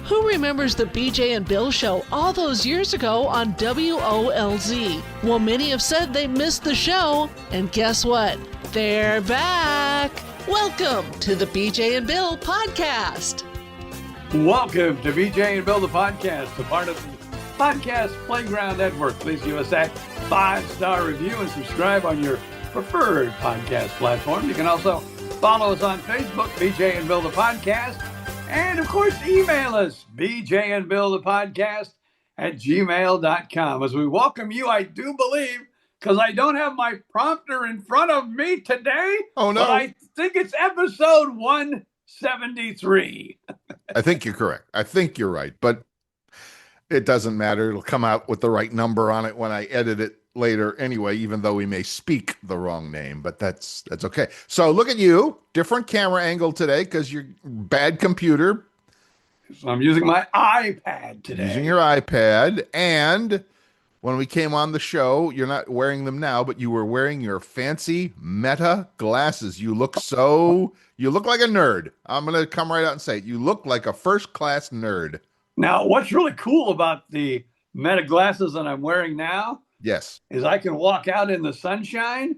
Who remembers the BJ and Bill show all those years ago on WOLZ? Well, many have said they missed the show, and guess what? They're back. Welcome to the BJ and Bill podcast. Welcome to BJ and Bill, the podcast, a part of the Podcast Playground Network. Please give us that 5-star review and subscribe on your preferred podcast platform. You can also follow us on Facebook, BJ and Bill, the podcast. And, of course, email us, bjandbillthepodcast@gmail.com. As we welcome you, I do believe, because I don't have my prompter in front of me today. Oh, no. But I think it's episode 173. I think you're correct. I think you're right, but it doesn't matter. It'll come out with the right number on it when I edit it later anyway, even though we may speak the wrong name, but that's okay. So look at you, different camera angle today because you're bad computer. So I'm using my iPad today. Using your iPad, and when we came on the show, you're not wearing them now, but you were wearing your fancy Meta glasses. You look like a nerd. I'm going to come right out and say it. You look like a first-class nerd. Now, what's really cool about the Meta glasses that I'm wearing now Yes. is I can walk out in the sunshine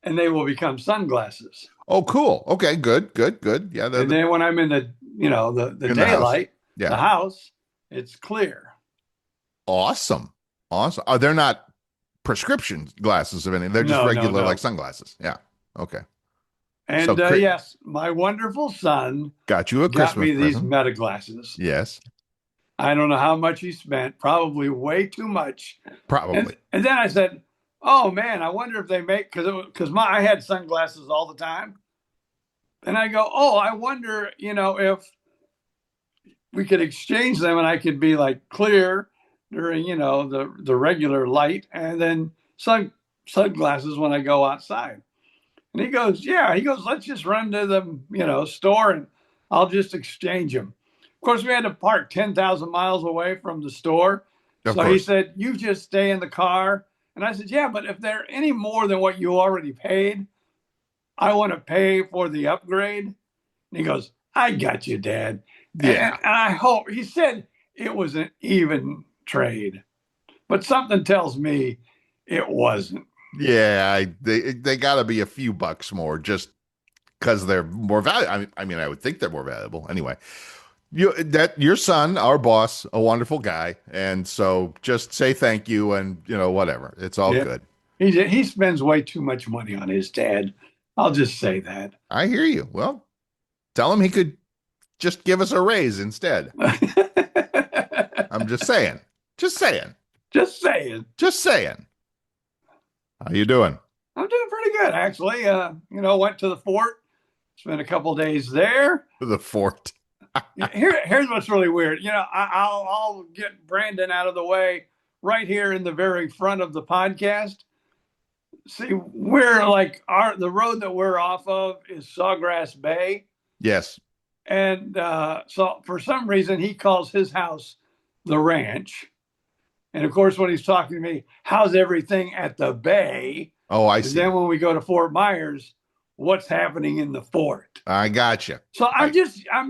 and they will become sunglasses. Oh, cool. Okay, good. Yeah. And then when I'm in the daylight, the house, it's clear. Awesome. They're not prescription glasses of anything. They're just regular like sunglasses. Yeah. Okay. And yes, my wonderful son got you a got Christmas me these present. Meta glasses. Yes. I don't know how much he spent, probably way too much. Probably. And then I said, oh man, I wonder if they make, because I had sunglasses all the time. And I go, oh, I wonder, if we could exchange them and I could be like clear during, the regular light, and then sunglasses when I go outside. And he goes, yeah, let's just run to the, store and I'll just exchange them. Of course, we had to park 10,000 miles away from the store. So he said, you just stay in the car. And I said, yeah, but if they're any more than what you already paid, I want to pay for the upgrade. And he goes, I got you, Dad. Yeah. And I hope, he said it was an even trade. But something tells me it wasn't. Yeah, they got to be a few bucks more just because they're more valuable. I mean, I would think they're more valuable anyway. Your son, our boss, a wonderful guy, and so just say thank you and whatever. It's all good. He spends way too much money on his dad. I'll just say that. I hear you. Well, tell him he could just give us a raise instead. I'm just saying. Just saying. How you doing? I'm doing pretty good, actually. Went to the fort, spent a couple days there. The fort. Here's what's really weird. I'll get Brandon out of the way right here in the very front of the podcast. See, we're like the road that we're off of is Sawgrass Bay. Yes. And so for some reason, he calls his house the ranch. And of course, when he's talking to me, how's everything at the bay? Oh, I see. Then when we go to Fort Myers, what's happening in the fort? I gotcha. So I'm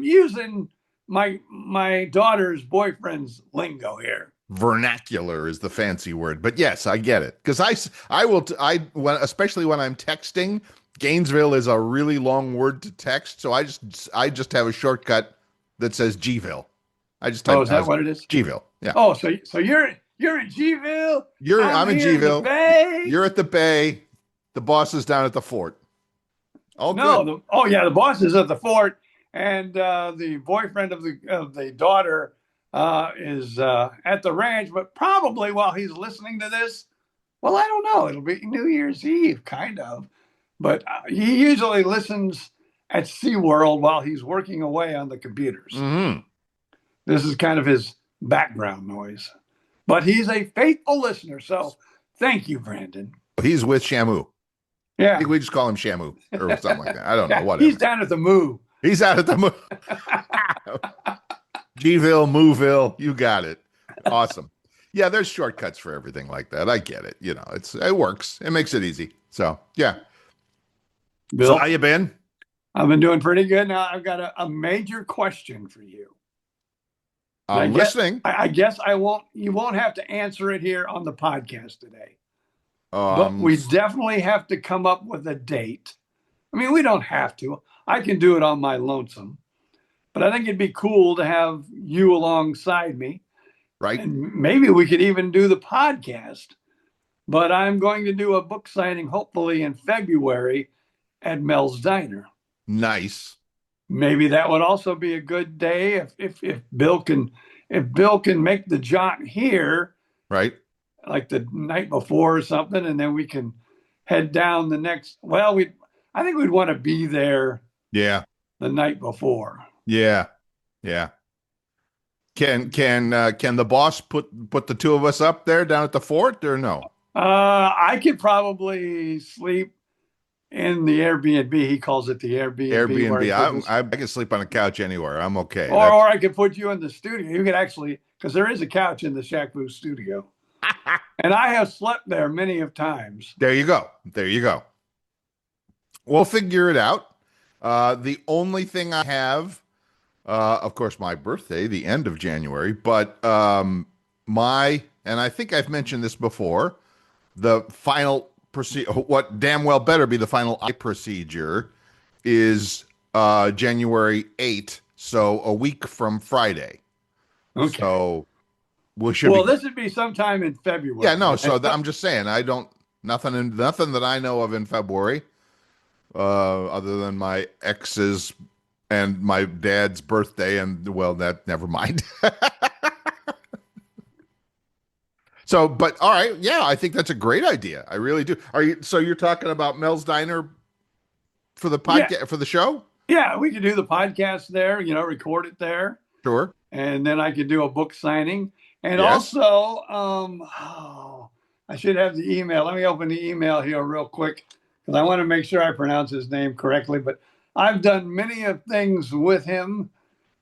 using my daughter's boyfriend's lingo here. Vernacular is the fancy word, but yes, I get it. Because especially when I'm texting, Gainesville is a really long word to text, so I just have a shortcut that says Gville. I just type. Oh, is that what it is? Gville. Yeah. Oh, so you're in Gville. I'm in Gville. You're at the bay. The boss is down at the fort. Oh, good. The boss is at the fort, and the boyfriend of the daughter is at the ranch. But probably while he's listening to this, well, I don't know. It'll be New Year's Eve, kind of. But he usually listens at SeaWorld while he's working away on the computers. Mm-hmm. This is kind of his background noise. But he's a faithful listener, so thank you, Brandon. He's with Shamu. Yeah. I think we just call him Shamu or something like that. I don't know. Whatever. He's down at the Moo. He's out at the Moo. Gville, Mooville. You got it. Awesome. Yeah, there's shortcuts for everything like that. I get it. It works. It makes it easy. So, yeah. Bill, so how you been? I've been doing pretty good. Now, I've got a major question for you. And I'm listening. I guess you won't have to answer it here on the podcast today. But Um, we definitely have to come up with a date. I mean, we don't have to. I can do it on my lonesome. But I think it'd be cool to have you alongside me. right. And maybe we could even do the podcast. But I'm going to do a book signing hopefully in February at Mel's Diner. Nice. Maybe that would also be a good day if Bill can make the jaunt here, Right. like the night before or something, and then we can head down the next. Well, I think we'd want to be there Yeah. the night before. Yeah. Yeah. Can the boss put the two of us up there down at the fort or no? I could probably sleep in the Airbnb. He calls it the Airbnb. Airbnb. I can sleep on a couch anywhere. I'm okay. Or I could put you in the studio. You could actually, because there is a couch in the Shack Boo studio. And I have slept there many of times. There you go. There you go. We'll figure it out. The only thing I have, of course, my birthday, the end of January, but and I think I've mentioned this before, the final procedure, what damn well better be the final eye procedure, is January 8th, so a week from Friday. Okay. So this would be sometime in February. Yeah, no, so I'm just saying, nothing that I know of in February, other than my ex's and my dad's birthday, and well, never mind. So, but all right, yeah, I think that's a great idea. I really do. So you're talking about Mel's Diner for the podcast, for the show? Yeah, we could do the podcast there, record it there. Sure. And then I could do a book signing. And also, I should have the email. Let me open the email here real quick because I want to make sure I pronounce his name correctly. But I've done many of things with him.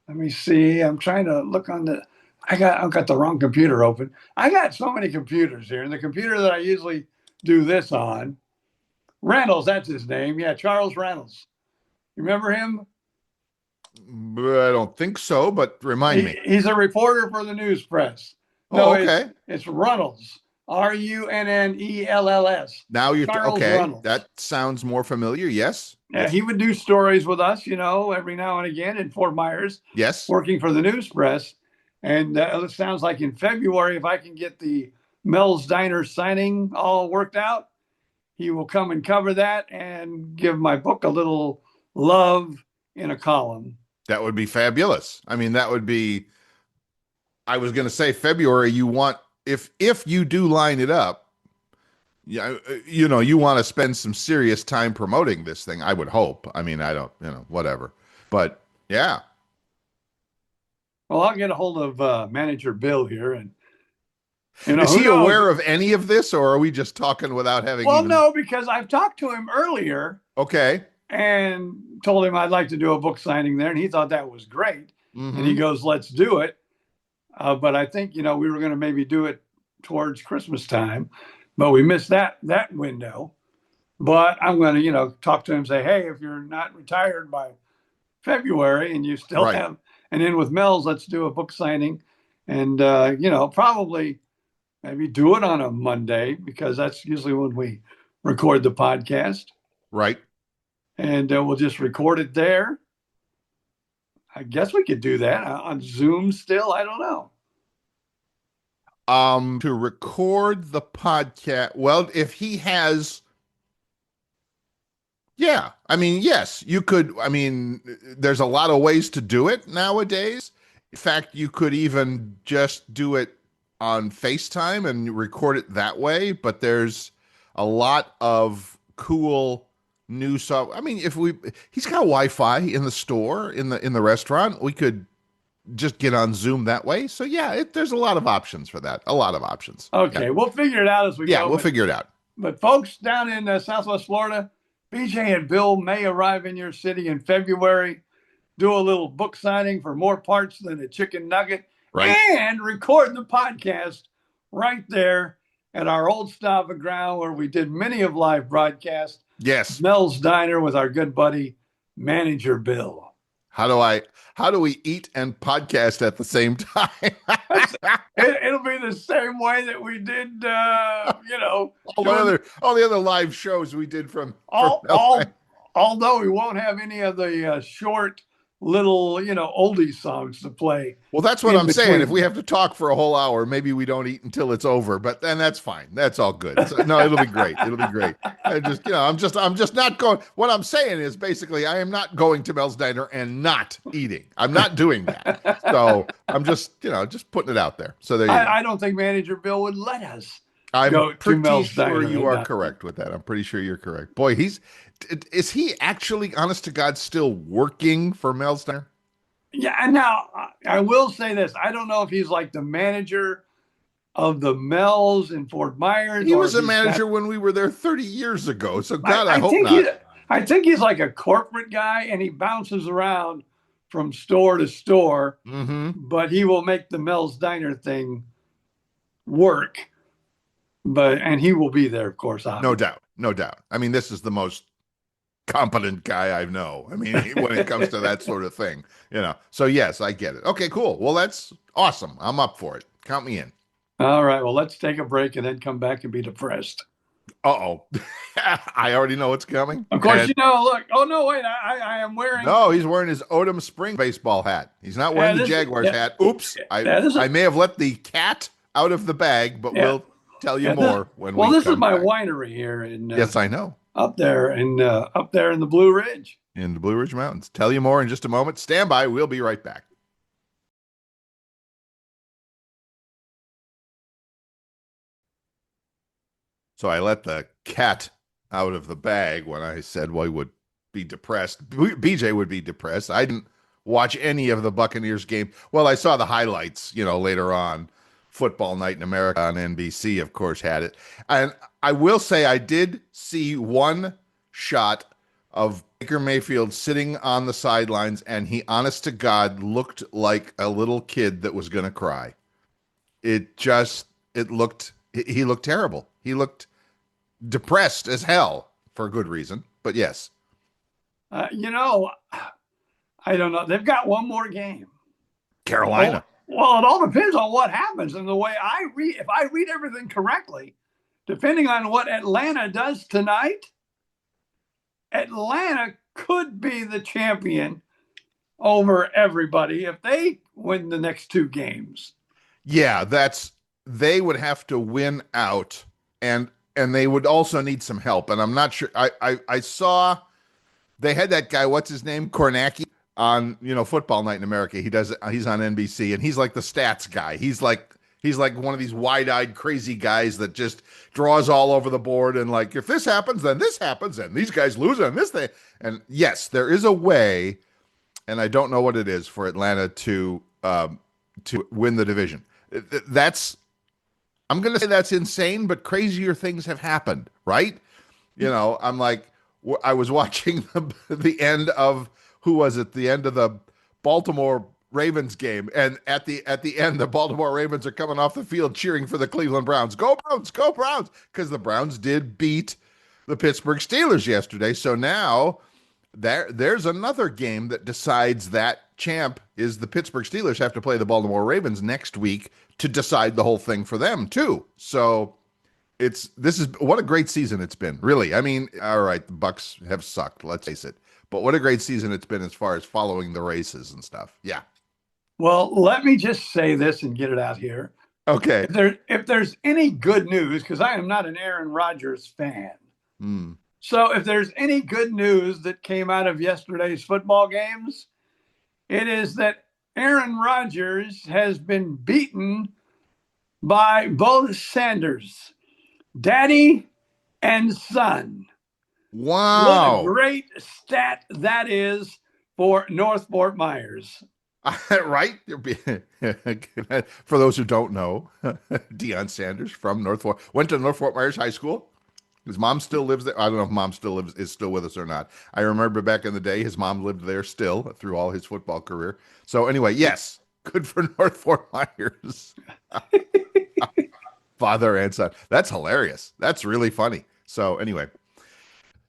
Let me see. I'm trying to look on I've got the wrong computer open. I got so many computers here. And the computer that I usually do this on, Reynolds, that's his name. Yeah, Charles Reynolds. You remember him? I don't think so, but remind me. He's a reporter for the news press. No, okay. It's Reynolds. Runnells. Now you're okay. Reynolds. That sounds more familiar. Yes. Yeah, yes. He would do stories with us, every now and again in Fort Myers. Yes. Working for the news press. And it sounds like in February, if I can get the Mel's Diner signing all worked out, he will come and cover that and give my book a little love in a column. That would be fabulous. I mean, that would be, I was going to say February, if you do line it up, you want to spend some serious time promoting this thing, I would hope. I mean, I don't, whatever. But yeah. Well, I'll get a hold of manager Bill here. And is he aware of any of this, or are we just talking without having no, because I've talked to him earlier. Okay. And told him I'd like to do a book signing there. And he thought that was great. Mm-hmm. And he goes, let's do it. But I think, we were going to maybe do it towards Christmas time, but we missed that window. But I'm going to, talk to him and say, hey, if you're not retired by February and you still have an in with Mel's, let's do a book signing. And, probably maybe do it on a Monday because that's usually when we record the podcast. Right. And we'll just record it there. I guess we could do that on Zoom still. I don't know. To record the podcast. Well, if he has, yeah, I mean, yes, you could. I mean, there's a lot of ways to do it nowadays. In fact, you could even just do it on FaceTime and record it that way. But there's a lot of cool new stuff. I mean, he's got Wi-Fi in the store, in the restaurant, we could just get on Zoom that way. So yeah, there's a lot of options for that. A lot of options. Okay, we'll figure it out as we go. Yeah, we'll figure it out. But folks down in Southwest Florida, BJ and Bill may arrive in your city in February, do a little book signing for more parts than a chicken nugget, and record the podcast right there at our old stop of ground where we did many of live broadcasts. Yes. Mel's Diner with our good buddy, Manager Bill. How do we eat and podcast at the same time? It'll be the same way that we did, all the other live shows we did from LA. Although we won't have any of the short little, oldie songs to play. Well, that's what I'm saying. If we have to talk for a whole hour, maybe we don't eat until it's over, but then that's fine. That's all good. So, no, it'll be great. It'll be great. I'm just not going. What I'm saying is basically I am not going to Mel's Diner and not eating. I'm not doing that. So I'm just putting it out there. So there you go. I don't think Manager Bill would let us. I'm pretty sure you are correct with that. I'm pretty sure you're correct. Boy, is he actually, honest to God, still working for Mel's Diner? Yeah, now I will say this. I don't know if he's like the manager of the Mel's in Fort Myers. He was a manager when we were there 30 years ago. So God, I hope not. I think he's like a corporate guy, and he bounces around from store to store, but he will make the Mel's Diner thing work. And he will be there, of course. Obviously. No doubt. I mean, this is the most competent guy I know. I mean, when it comes to that sort of thing, So yes, I get it. Okay, cool. Well, that's awesome. I'm up for it. Count me in. All right. Well, let's take a break and then come back and be depressed. Uh-oh. I already know what's coming. Of course, look. Oh, no, wait. I am wearing. No, he's wearing his Odom Spring baseball hat. He's not wearing the Jaguars hat. Oops. I may have let the cat out of the bag, but we'll tell you more when we come this is my back. winery here. Yes, I know. Up there in the Blue Ridge. In the Blue Ridge Mountains. Tell you more in just a moment. Stand by. We'll be right back. So I let the cat out of the bag when I said we would be depressed. BJ would be depressed. I didn't watch any of the Buccaneers game. Well, I saw the highlights, later on. Football Night in America on NBC, of course, had it. And I will say I did see one shot of Baker Mayfield sitting on the sidelines, and he, honest to God, looked like a little kid that was going to cry. He looked terrible. He looked depressed as hell for a good reason, but yes. I don't know. They've got one more game. Carolina. Well, it all depends on what happens. And the way if I read everything correctly, depending on what Atlanta does tonight, Atlanta could be the champion over everybody if they win the next two games. Yeah, they would have to win out, and they would also need some help. And I'm not sure. I saw they had that guy. What's his name? Kornacki. On Football Night in America, he's on NBC, and he's like the stats guy. He's like one of these wide-eyed crazy guys that just draws all over the board, and like, if this happens, then this happens, and these guys lose, and this thing. And yes, there is a way, and I don't know what it is, for Atlanta to win the division. I'm going to say that's insane, but crazier things have happened, right? I'm like, I was watching the end of. Who was it? The end of the Baltimore Ravens game, and at the end, the Baltimore Ravens are coming off the field cheering for the Cleveland Browns. Go Browns! Go Browns! Because the Browns did beat the Pittsburgh Steelers yesterday. So now there's another game that decides that champ is the Pittsburgh Steelers. Have to play the Baltimore Ravens next week to decide the whole thing for them too. So this is what a great season it's been. Really, I mean, all right, the Bucs have sucked. Let's face it. But what a great season it's been as far as following the races and stuff. Yeah. Well, let me just say this and get it out here. Okay. If there's any good news, because I am not an Aaron Rodgers fan. So if there's any good news that came out of yesterday's football games, it is that Aaron Rodgers has been beaten by both Sanders, daddy and son. Wow. What a great stat that is for North Fort Myers. Right? For those who don't know, Deion Sanders from went to North Fort Myers High School. His mom still lives there. I don't know if mom is still with us or not. I remember back in the day, his mom lived there still through all his football career. So anyway, yes, good for North Fort Myers. Father and son. That's hilarious. That's really funny. So anyway.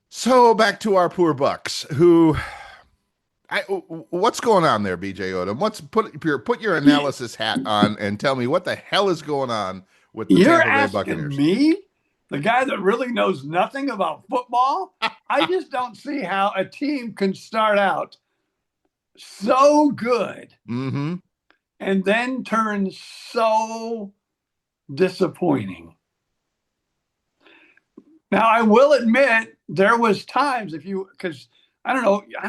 So back to our poor Bucks, who What's going on there, BJ Odom? Put your Y- analysis hat on and tell me what the hell is going on with the You're Tampa Bay asking Buccaneers. me, the guy that really knows nothing about football? I just don't see how a team can start out so good Mm-hmm. and then turn so disappointing. Now, I will admit there was times because I don't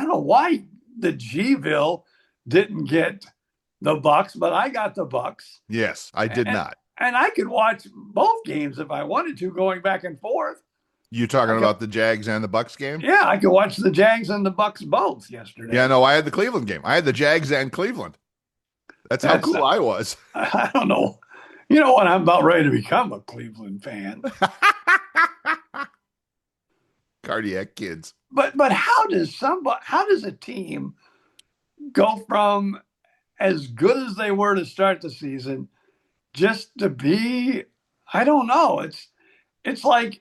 know why the Gville didn't get the Bucks, but I got the Bucks, Yes, I did and not. and I could watch both games if I wanted to, going back and forth. You talking I could, about the Jags and the Bucks game? yeah, I could watch the Jags and the Bucks both Yeah, yesterday. no, I had the Cleveland game. I had the Jags and Cleveland. That's how That's cool I was. I don't know. You know what? I'm about ready to become a Cleveland fan. Cardiac kids. But how does a team go from as good as they were to start the season just to be, I don't know. It's like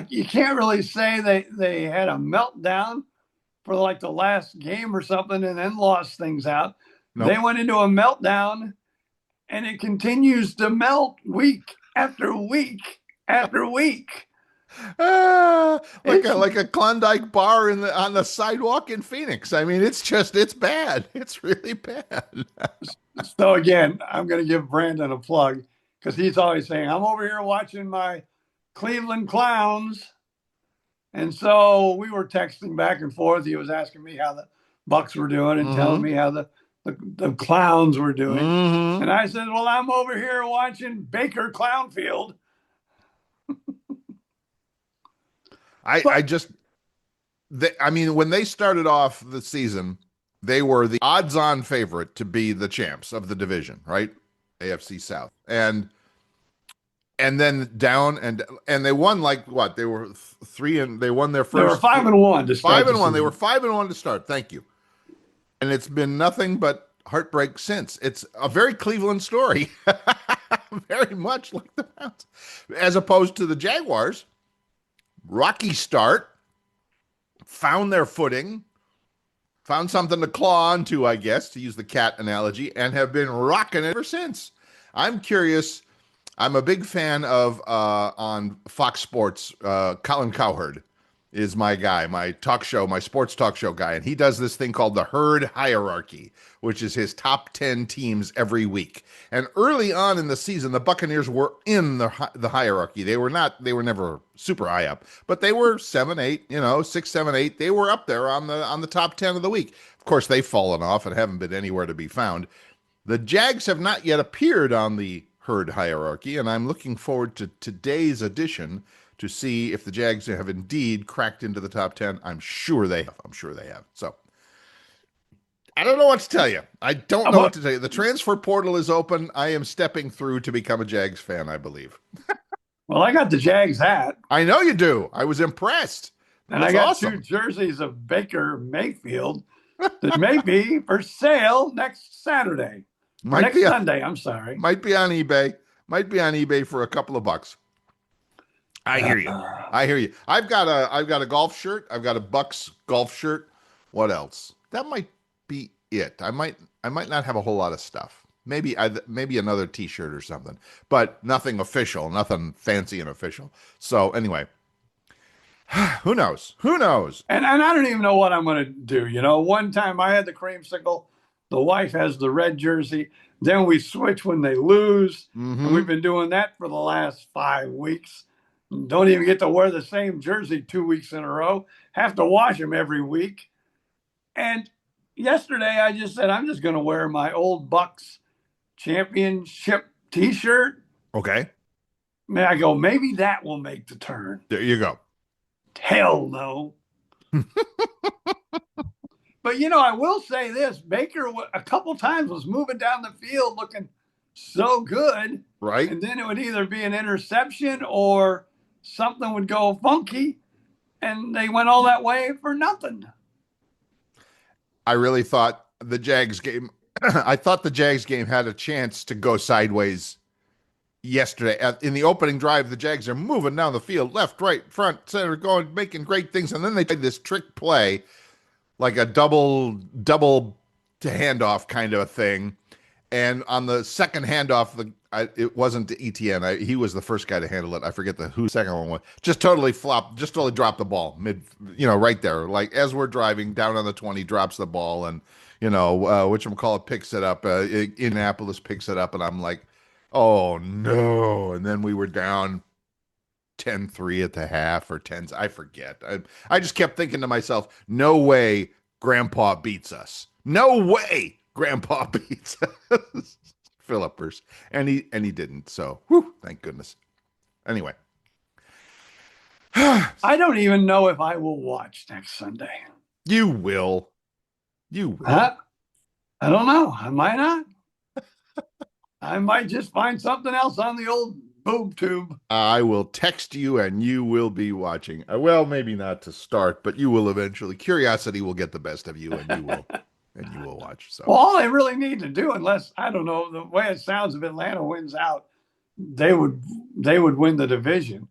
you can't really say they had a meltdown for like the last game or something and then lost things out. They Nope. went into a meltdown and it continues to melt week after week after week. Like It's a Klondike bar on the sidewalk in Phoenix. I mean, it's bad. It's really bad. So again, I'm going to give Brandon a plug because he's always saying, I'm over here watching my Cleveland Clowns. And so we were texting back and forth. He was asking me how the Bucks were doing and telling me how the Clowns were doing. Mm-hmm. And I said, well, I'm over here watching Baker Clownfield. I just I mean, when they started off the season, they were the odds-on favorite to be the champs of the division, right? AFC South. And then down and they won like what? They were three and they won their They were first 5-1 to start 5-1. They were season. 5-1 to start. Thank you. And it's been nothing but heartbreak since. It's a very Cleveland story. Very much like the Browns. As opposed to the Jaguars. Rocky start, found their footing, found something to claw onto, I guess, to use the cat analogy, and have been rocking it ever since. I'm curious. I'm a big fan of on Fox Sports, Colin Cowherd is my guy, my sports talk show guy, and he does this thing called the herd hierarchy, which is his top 10 teams every week. And early on in the season, the Buccaneers were in the hierarchy. They were never super high up, but they were 7, 8, 6, 7, 8. They were up there on the top 10 of the week. Of course, they've fallen off and haven't been anywhere to be found. The Jags have not yet appeared on the herd hierarchy, and I'm looking forward to today's edition to see if the Jags have indeed cracked into the top 10. I'm sure they have. So I don't know what to tell you. I don't know what to tell you. The transfer portal is open. I am stepping through to become a Jags fan, I believe. Well, I got the Jags hat. I know you do. I was impressed. And That's I got awesome. 2 jerseys of Baker Mayfield that may be for sale next Saturday. Next Sunday, I'm sorry. Might be on eBay. Might be on eBay for a couple of bucks. I hear you. I've got a golf shirt. I've got a Bucks golf shirt. What else? That might be it. I might not have a whole lot of stuff. Maybe another T-shirt or something, but nothing official, nothing fancy and official. So anyway, who knows? And I don't even know what I'm going to do. One time I had the creamsicle. The wife has the red jersey. Then we switch when they lose. Mm-hmm. And we've been doing that for the last 5 weeks. Don't even get to wear the same jersey 2 weeks in a row. Have to wash them every week. And yesterday I just said, I'm just going to wear my old Bucks championship T-shirt. Okay. I go, maybe that will make the turn. There you go. Hell no. But, I will say this. Baker, a couple times, was moving down the field looking so good. Right. And then it would either be an interception or something would go funky. And they went all that way for nothing. I really thought the Jags game had a chance to go sideways yesterday. In the opening drive, the Jags are moving down the field, left, right, front, center, making great things. And then they did this trick play like a double to handoff kind of a thing. And on the second handoff, it wasn't to ETN. He was the first guy to handle it. I forget who the second one was. Just totally flopped, just totally dropped the ball mid, right there. Like as we're driving down on the 20, drops the ball, and whatchamacallit picks it up. Indianapolis picks it up, and I'm like, oh no! And then we were down 10-3 at the half or 10. I forget. I just kept thinking to myself, no way Grandpa beats us. No way Grandpa beats us. Philippers. And he didn't. So, whew, thank goodness. Anyway. I don't even know if I will watch next Sunday. You will. You will. I don't know. I might not. I might just find something else on the old boob tube. I will text you and you will be watching. Well, maybe not to start, but you will eventually. Curiosity will get the best of you, and you will. And you will watch. So, well, all they really need to do, unless I don't know, the way it sounds, if Atlanta wins out, they would win the division.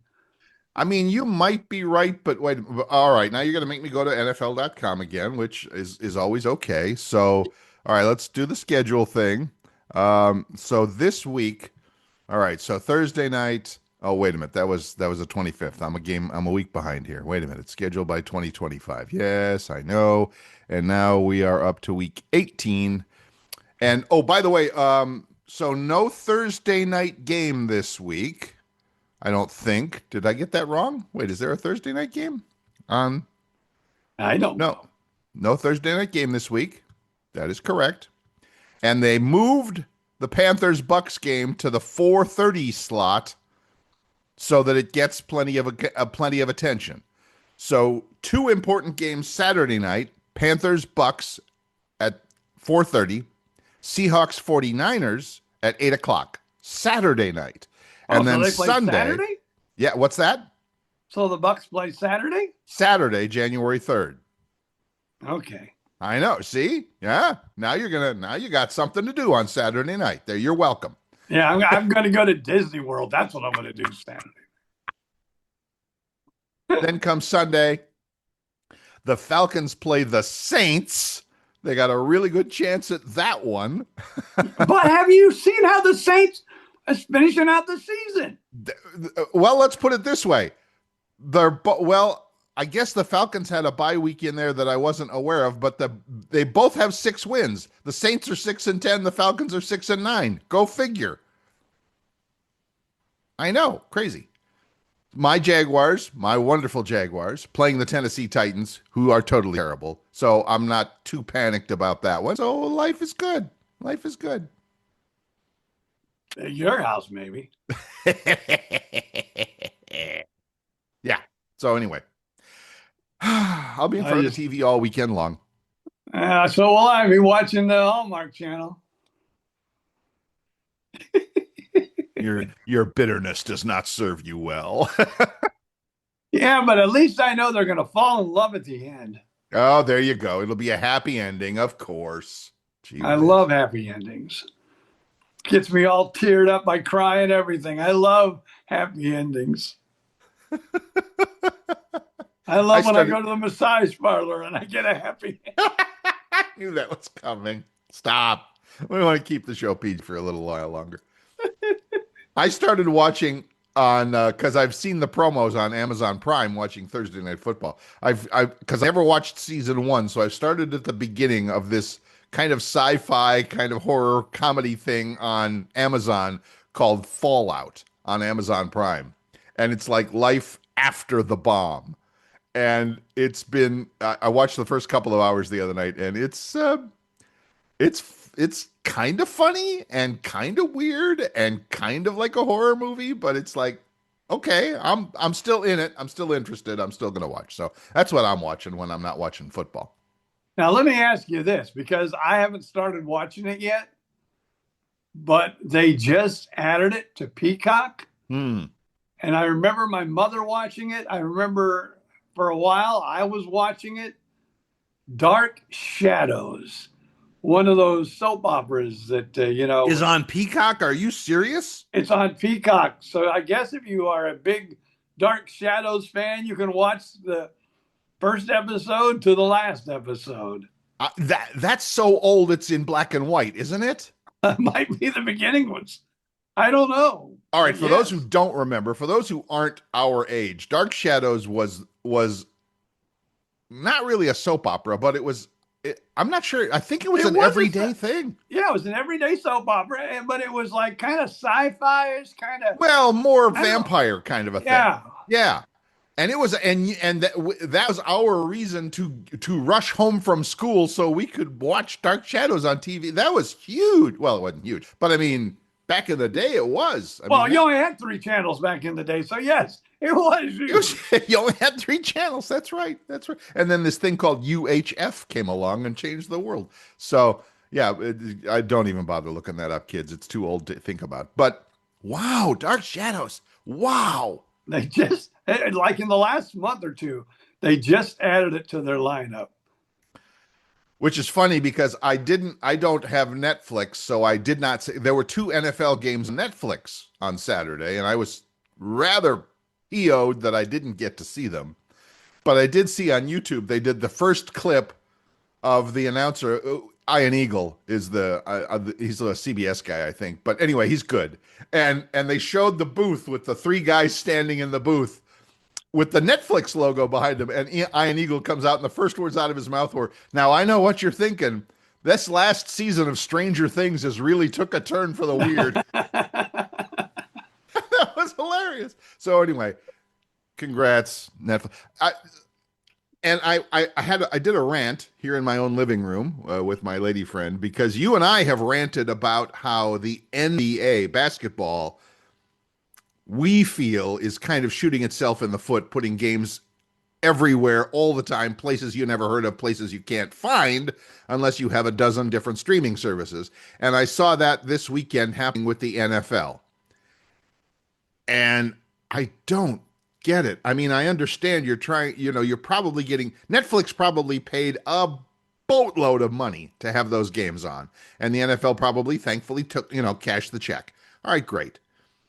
I mean, you might be right, but wait. All right, now you're going to make me go to NFL.com again, which is always okay. So, all right, let's do the schedule thing. So this week, all right. So Thursday night. Oh, wait a minute. That was the 25th. I'm a week behind here. Wait a minute. Scheduled by 2025. Yes, I know. And now we are up to week 18. And oh, by the way, so no Thursday night game this week. I don't think. Did I get that wrong? Wait, is there a Thursday night game on? I don't know. No Thursday night game this week. That is correct. And they moved the Panthers-Bucks game to the 4:30 slot so that it gets plenty of attention. So two important games Saturday night, Panthers-Bucks at 4:30, Seahawks 49ers at 8 o'clock, Saturday night. And then so Sunday. Saturday? Yeah, what's that? So the Bucks play Saturday? Saturday, January 3rd. Okay. I know. See? Yeah. Now you got something to do on Saturday night. There, you're welcome. Yeah, I'm going to go to Disney World. That's what I'm going to do Saturday. Then comes Sunday. The Falcons play the Saints. They got a really good chance at that one. But have you seen how the Saints is finishing out the season? Well, let's put it this way. I guess the Falcons had a bye week in there that I wasn't aware of, but they both have 6 wins. The Saints are 6-10. The Falcons are 6-9. Go figure. I know, crazy. My Jaguars, my wonderful Jaguars, playing the Tennessee Titans, who are totally terrible. So I'm not too panicked about that one. So life is good. Life is good. At your house, maybe. Yeah. So anyway. I'll be in front of the TV all weekend long. So will I be watching the Hallmark Channel. Your bitterness does not serve you well. Yeah, but at least I know they're going to fall in love at the end. Oh, there you go. It'll be a happy ending, of course. I love happy endings. Gets me all teared up by crying everything. I love happy endings. I love when I go to the massage parlor and I get a happy ending. I knew that was coming. Stop. We want to keep the show PG for a little while longer. I started watching on because I've seen the promos on Amazon Prime watching Thursday Night Football. Because I never watched season 1, so I started at the beginning of this kind of sci-fi, kind of horror comedy thing on Amazon called Fallout on Amazon Prime, and it's like life after the bomb. And it's been I watched the first couple of hours the other night, and it's kind of funny and kind of weird and kind of like a horror movie, but it's like, okay, I'm still in it. I'm still interested. I'm still going to watch. So that's what I'm watching when I'm not watching football. Now, let me ask you this, because I haven't started watching it yet, but they just added it to Peacock. And I remember my mother watching it. I remember for a while I was watching it. Dark Shadows. One of those soap operas that, is on Peacock. Are you serious? It's on Peacock. So I guess if you are a big Dark Shadows fan, you can watch the first episode to the last episode. That's so old it's in black and white, isn't it? That might be the beginning ones. I don't know. All right, But for those yes. who don't remember, for those who aren't our age, Dark Shadows was not really a soap opera, but I'm not sure. I think it was an everyday thing. Yeah, it was an everyday soap opera, but it was like kind of sci-fi. It's kind of, Well, more vampire kind of a yeah. thing. Yeah. And it was, and that was our reason to rush home from school so we could watch Dark Shadows on TV. That was huge. Well, it wasn't huge, but I mean, back in the day, it was. You only had 3 channels back in the day, so yes, it was huge. You only had 3 channels. That's right. That's right. And then this thing called UHF came along and changed the world. So yeah, I don't even bother looking that up, kids. It's too old to think about. But wow, Dark Shadows. Wow. They just, like in the last month or two, they just added it to their lineup. Which is funny because I don't have Netflix, so I did not see. There were 2 NFL games on Netflix on Saturday, and I was rather PO'd that I didn't get to see them. But I did see on YouTube, they did the first clip of the announcer. Ian Eagle is he's a CBS guy, I think. But anyway, he's good. And they showed the booth with the 3 guys standing in the booth with the Netflix logo behind him. And Ian Eagle comes out and the first words out of his mouth were, "Now I know what you're thinking. This last season of Stranger Things has really took a turn for the weird." That was hilarious. So anyway, congrats, Netflix. I did a rant here in my own living room with my lady friend because you and I have ranted about how the NBA basketball we feel is kind of shooting itself in the foot, putting games everywhere all the time, places you never heard of, places you can't find unless you have a dozen different streaming services. And I saw that this weekend happening with the NFL. And I don't get it. I mean, I understand you're trying, you're probably getting, Netflix probably paid a boatload of money to have those games on. And the NFL probably thankfully took, cashed the check. All right, great.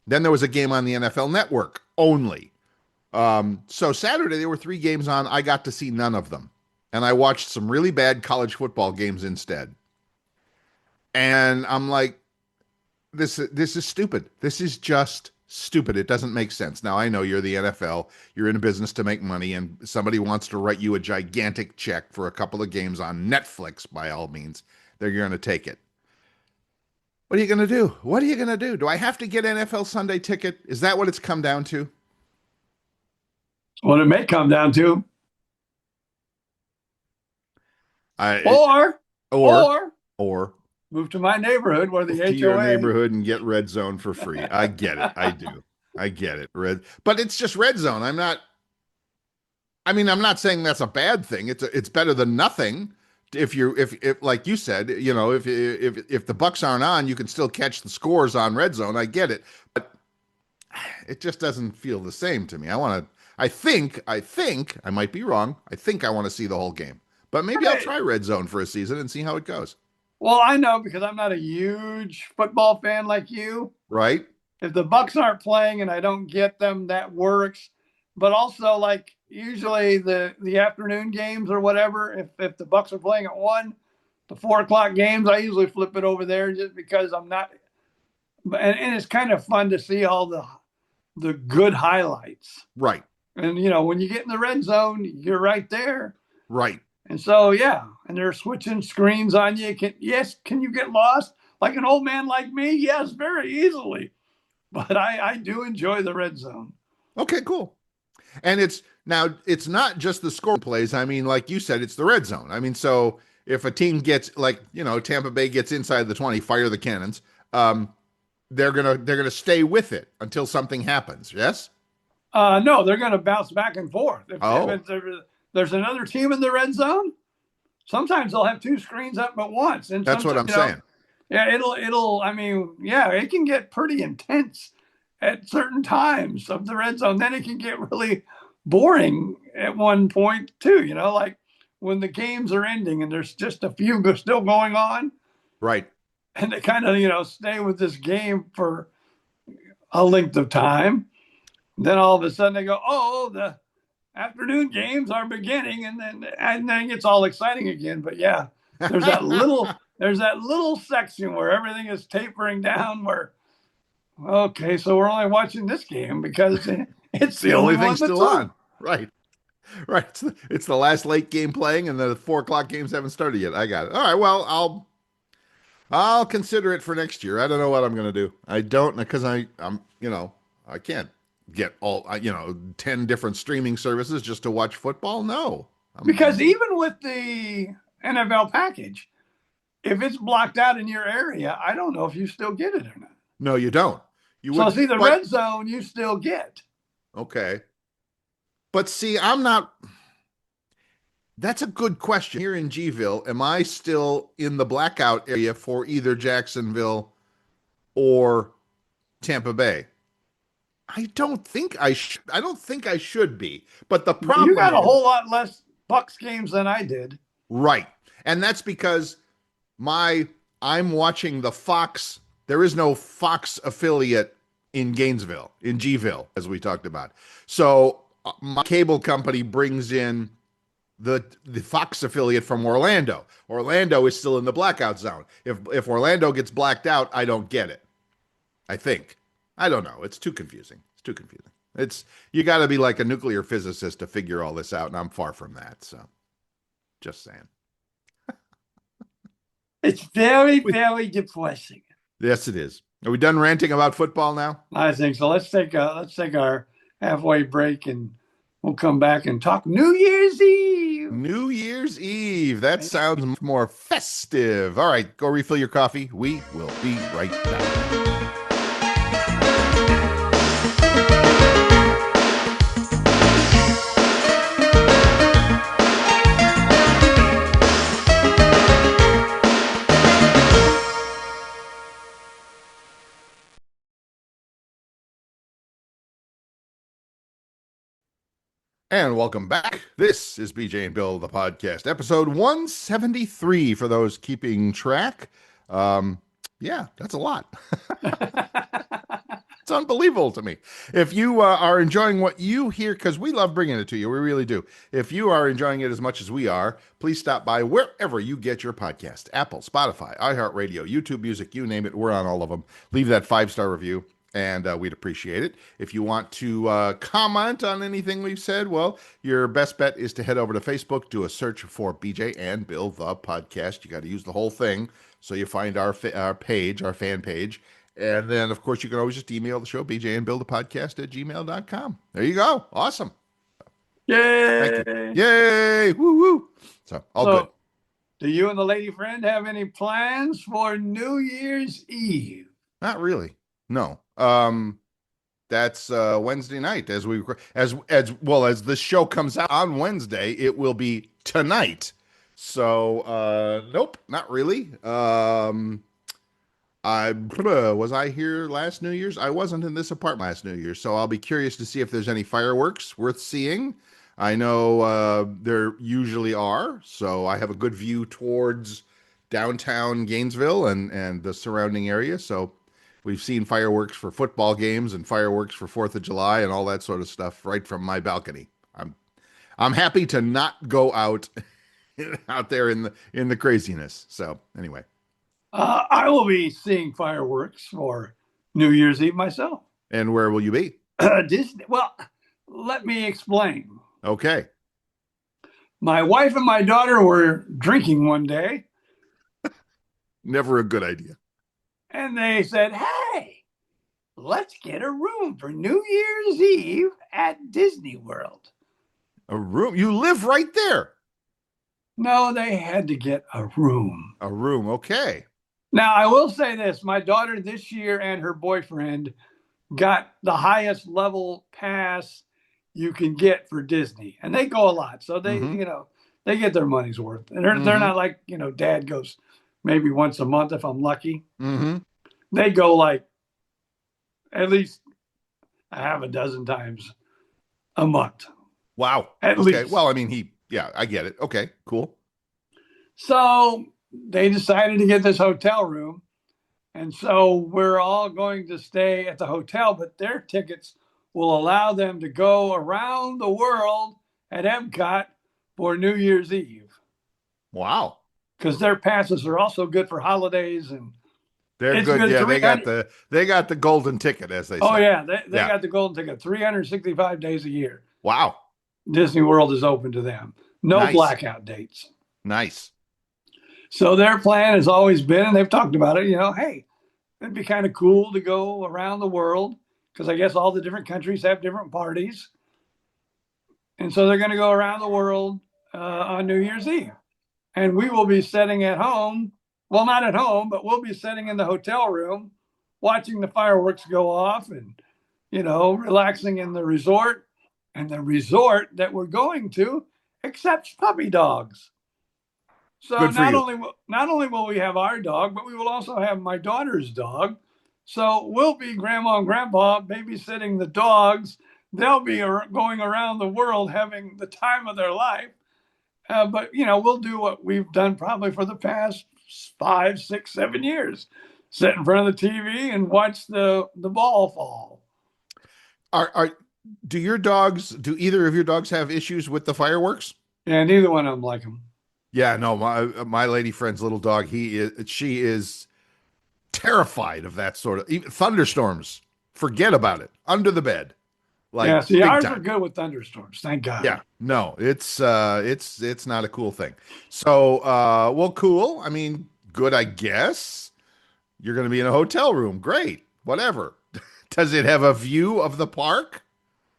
Then there was a game on the NFL Network only. So Saturday, there were 3 games on. I got to see none of them. And I watched some really bad college football games instead. And I'm like, this is stupid. This is just stupid. It doesn't make sense. Now, I know you're the NFL. You're in a business to make money, and somebody wants to write you a gigantic check for a couple of games on Netflix, by all means. They're going to take it. What are you going to do? What are you going to do? Do I have to get NFL Sunday ticket? Is that what it's come down to? What it may come down to. Or move to my neighborhood where the HOA. To your neighborhood and get Red Zone for free. I get it. I do. I get it. But it's just Red Zone. I'm not saying that's a bad thing. It's better than nothing. If like you said, if the Bucks aren't on, you can still catch the scores on Red Zone. I get it, but it just doesn't feel the same to me. I think I might be wrong. I think I want to see the whole game, but maybe I'll try Red Zone for a season and see how it goes. Well, I know because I'm not a huge football fan like you. Right. If the Bucks aren't playing and I don't get them, that works. But also, like usually the afternoon games or whatever, if the Bucks are playing at 1, the 4 o'clock games, I usually flip it over there just because I'm not. And it's kind of fun to see all the good highlights. Right. And when you get in the Red Zone, you're right there. Right. And so and they're switching screens on you. Can you get lost like an old man like me? Yes, very easily. But I do enjoy the Red Zone. Okay, cool. And it's not just the score plays. I mean, like you said, it's the Red Zone. I mean, so if a team gets Tampa Bay gets inside the 20, fire the cannons. They're gonna stay with it until something happens. Yes. No, they're gonna bounce back and forth. If there's another team in the Red Zone, sometimes they'll have 2 screens up at once. And that's what I'm saying. Yeah, it can get pretty intense at certain times of the Red Zone. Then it can get really boring at one point too, like when the games are ending and there's just a few still going on. Right. And they kind of, stay with this game for a length of time. Then all of a sudden they go, afternoon games are beginning, and then it gets all exciting again. But yeah, there's that little section where everything is tapering down. Where okay, so we're only watching this game because it's the only thing one still that's on. Right. Right. It's the last late game playing, and the 4 o'clock games haven't started yet. I got it. All right. Well, I'll consider it for next year. I don't know what I'm going to do. I don't, because I'm I can't get all 10 different streaming services just to watch football. No. Because even with the NFL package, if it's blocked out in your area, I don't know if you still get it or not. No, you don't. You So would see, the red zone you still get. Okay. But see, that's a good question. Here in Gville, am I still in the blackout area for either Jacksonville or Tampa Bay? I don't think I should. I don't think I should be. But the problem you got a whole lot less Bucks games than I did. Right. And that's because I'm watching the Fox. There is no Fox affiliate in Gainesville, in Gville, as we talked about. So my cable company brings in the Fox affiliate from Orlando. Orlando is still in the blackout zone. If Orlando gets blacked out, I don't get it. I think. I don't know. It's too confusing. You got to be like a nuclear physicist to figure all this out, and I'm far from that. So, just saying. It's very, very depressing. Yes, it is. Are we done ranting about football now? I think so. Let's take our halfway break, and we'll come back and talk New Year's Eve. New Year's Eve. That sounds more festive. All right, go refill your coffee. We will be right back. And welcome back. This is BJ and Bill, the podcast, episode 173 for those keeping track. Yeah, that's a lot. It's unbelievable to me. If you are enjoying what you hear, because we love bringing it to you, we really do. If you are enjoying it as much as we are, please stop by wherever you get your podcast. Apple, Spotify, iHeartRadio, YouTube Music, you name it. We're on all of them. Leave that 5-star review. And we'd appreciate it. If you want to comment on anything we've said, well, your best bet is to head over to Facebook, do a search for BJ and Bill, the podcast. You got to use the whole thing so you find our page, our fan page. And then, of course, you can always just email the show, BJ and Bill, the podcast @gmail.com. There you go. Awesome. Yay. Thank you. Yay. Woo woo. So, all good. Do you and the lady friend have any plans for New Year's Eve? Not really. No. That's Wednesday night as well as this show comes out on Wednesday, it will be tonight. So nope, not really. Was I here last New Year's? I wasn't in this apartment last New Year's, so I'll be curious to see if there's any fireworks worth seeing. I know there usually are, so I have a good view towards downtown Gainesville and the surrounding area. So we've seen fireworks for football games and fireworks for 4th of July and all that sort of stuff right from my balcony. I'm happy to not go out there in the craziness. So anyway, I will be seeing fireworks for New Year's Eve myself. And where will you be? Disney. Well, let me explain. Okay. My wife and my daughter were drinking one day. Never a good idea. And they said, hey, let's get a room for New Year's Eve at Disney World. A room? You live right there. No, they had to get a room. A room, okay. Now, I will say this. My daughter this year and her boyfriend got the highest level pass you can get for Disney. And they go a lot. So they, they get their money's worth. And they're not like, dad goes maybe once a month if I'm lucky. Mm-hmm. They go like at least a half a dozen times a month. Wow. At okay. least. Well, I mean, I get it. Okay, cool. So they decided to get this hotel room. And so we're all going to stay at the hotel, but their tickets will allow them to go around the world at Epcot for New Year's Eve Wow. because their passes are also good for holidays, and They're it's good. good. Yeah, 300. they got the golden ticket, as they Oh say. yeah, they Yeah. got the golden ticket. 365 days a year. Wow. Disney World is open to them. No Nice. blackout dates. Nice. So their plan has always been, and they've talked about it, hey, it'd be kind of cool to go around the world because I guess all the different countries have different parties. And so they're going to go around the world on New Year's Eve. And we will be sitting at home. Well, not at home, but we'll be sitting in the hotel room watching the fireworks go off and, relaxing in the resort. And the resort that we're going to accepts puppy dogs. So Good for you. not only will we have our dog, but we will also have my daughter's dog. So we'll be grandma and grandpa babysitting the dogs. They'll be going around the world having the time of their life. But we'll do what we've done probably for the past 5, 6, 7 years: sit in front of the TV and watch the ball fall. Do either of your dogs have issues with the fireworks? Yeah, neither one of them like them. Yeah, no, my lady friend's little dog, she is terrified of that sort of even thunderstorms. Forget about it. Under the bed. Like, yeah, see, big ours time. are good with thunderstorms. Thank God. Yeah, no, it's not a cool thing. So, well, cool. I mean, good, I guess. You're going to be in a hotel room. Great. Whatever. Does it have a view of the park?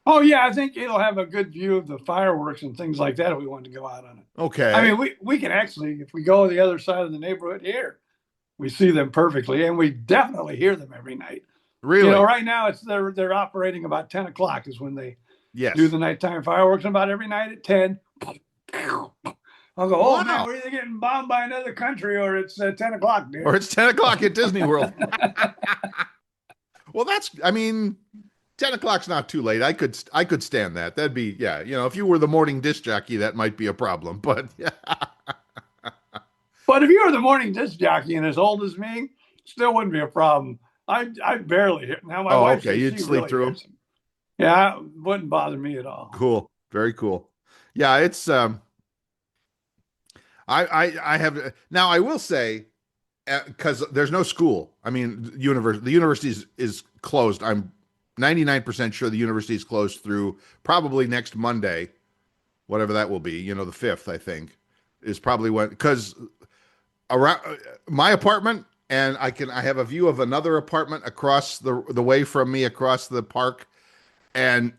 Oh yeah, I think it'll have a good view of the fireworks and things like that if we want to go out on it. Okay. I mean, we can actually, if we go to the other side of the neighborhood here, we see them perfectly, and we definitely hear them every night. Really? Right now they're operating about 10 o'clock is when they Yes. do the nighttime fireworks, and about every night at 10. I'll go, oh man, we're either getting bombed by another country or it's 10 o'clock, dude. Or it's 10 o'clock at Disney World. Well, 10 o'clock's not too late. I could stand that. That'd be, yeah. If you were the morning disc jockey, that might be a problem. But yeah. But if you were the morning disc jockey and as old as me, still wouldn't be a problem. I barely hit. Now my wife says you'd sleep really through them. Yeah, it wouldn't bother me at all. Cool. Very cool. Yeah, it's I have now. I will say, because there's no school. I mean, the university is closed. I'm 99% sure the university is closed through probably next Monday, whatever that will be. The 5th, I think, is probably when, because around my apartment, and I have a view of another apartment across the way from me across the park, and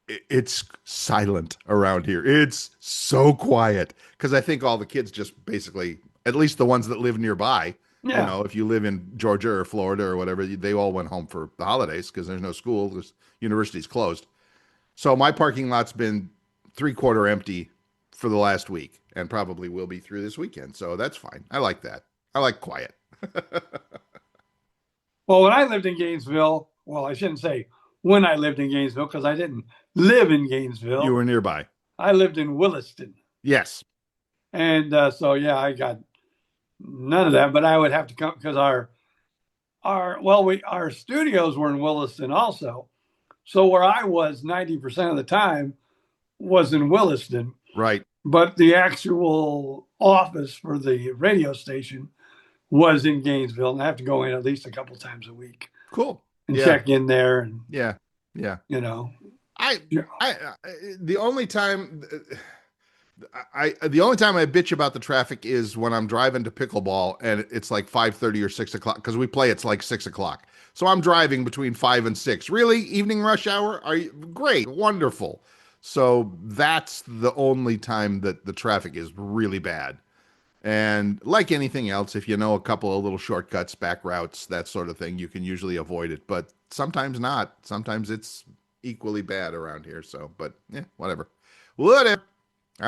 it's silent around here. It's so quiet because I think all the kids just basically, at least the ones that live nearby, if you live in Georgia or Florida or whatever, they all went home for the holidays because there's no school. The university's closed. So my parking lot's been 3/4 empty for the last week and probably will be through this weekend. So that's fine. I like that. I like quiet. Well, when I lived in Gainesville, I shouldn't say when I lived in Gainesville because I didn't live in Gainesville. You were nearby. I lived in Williston. Yes. And so, yeah, I got none of that, but I would have to come because our studios were in Williston also. So where I was 90% of the time was in Williston. Right. But the actual office for the radio station was in Gainesville, and I have to go in at least a couple times a week. Cool. And check in there. And yeah. The only time I bitch about the traffic is when I'm driving to pickleball and it's like 5:30 or 6 o'clock because we play it's like 6 o'clock. So I'm driving between 5 and 6. Really, evening rush hour? Are you great, wonderful? So that's the only time that the traffic is really bad. And like anything else, if you know a couple of little shortcuts, back routes, that sort of thing, you can usually avoid it. But sometimes not. Sometimes it's equally bad around here. So, but yeah, whatever. I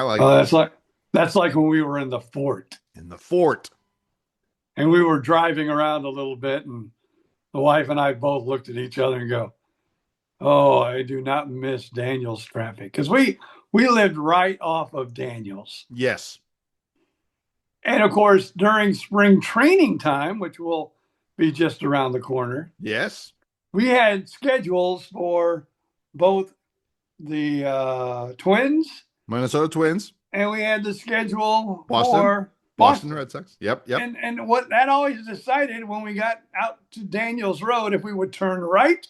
like it. That's like when we were in the fort. In the fort. And we were driving around a little bit, and the wife and I both looked at each other and go, oh, I do not miss Daniels traffic. Because we lived right off of Daniels. Yes. And of course, during spring training time, which will be just around the corner. Yes. We had schedules for both the Twins Minnesota Twins. And we had the schedule Boston. for Boston Red Sox. Yep. And what that always decided when we got out to Daniels Road if we would turn right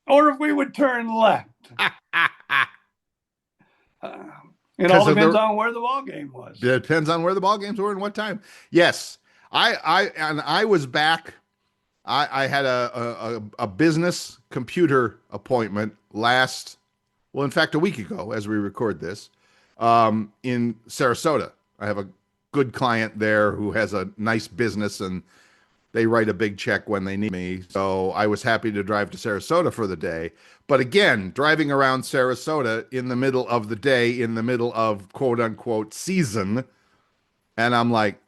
or if we would turn left. It all depends on where the ball game was. It depends on where the ball games were and what time. Yes, I was back. I had a business computer appointment in fact, a week ago as we record this, in Sarasota. I have a good client there who has a nice business and they write a big check when they need me. So I was happy to drive to Sarasota for the day. But again, driving around Sarasota in the middle of the day, in the middle of quote unquote season. And I'm like,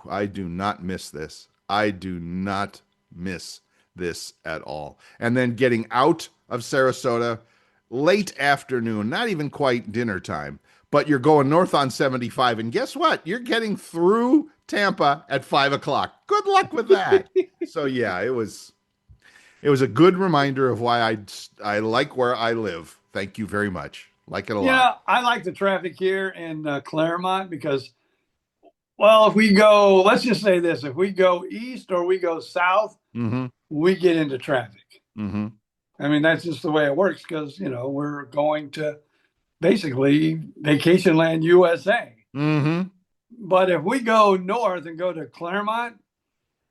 I do not miss this. I do not miss this at all. And then getting out of Sarasota late afternoon, not even quite dinner time, but you're going north on 75. And guess what? You're getting through Tampa at 5 o'clock. Good luck with that. So yeah, it was a good reminder of why I like where I live. Thank you very much. Like it a lot. Yeah, I like the traffic here in Claremont because, well, if we go, let's just say this, if we go east or we go south, we get into traffic. Mm-hmm. I mean, that's just the way it works because, we're going to basically Vacation Land USA. Mm-hmm. But if we go north and go to Claremont,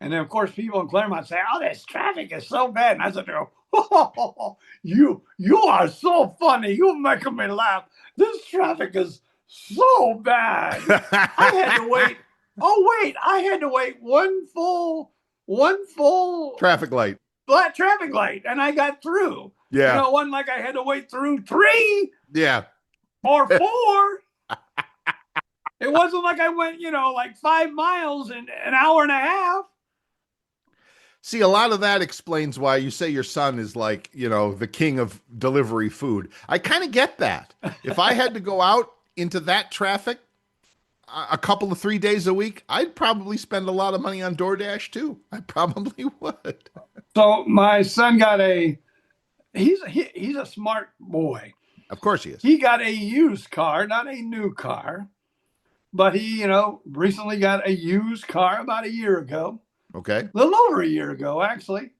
and then, of course, people in Claremont say, oh, this traffic is so bad. And I said, oh, you are so funny. You're making me laugh. This traffic is so bad. I had to wait. Oh, wait. I had to wait one full Traffic light. Traffic light. And I got through. Yeah. It wasn't like I had to wait through 3. Yeah. Or 4. It wasn't like I went, like 5 miles in an hour and a half. See, a lot of that explains why you say your son is like, the king of delivery food. I kind of get that. If I had to go out into that traffic a couple of 3 days a week, I'd probably spend a lot of money on DoorDash too. I probably would. So my son got he's a smart boy. Of course he is. He got a used car, not a new car, but he, recently got a used car about a year ago. Okay. A little over a year ago, actually.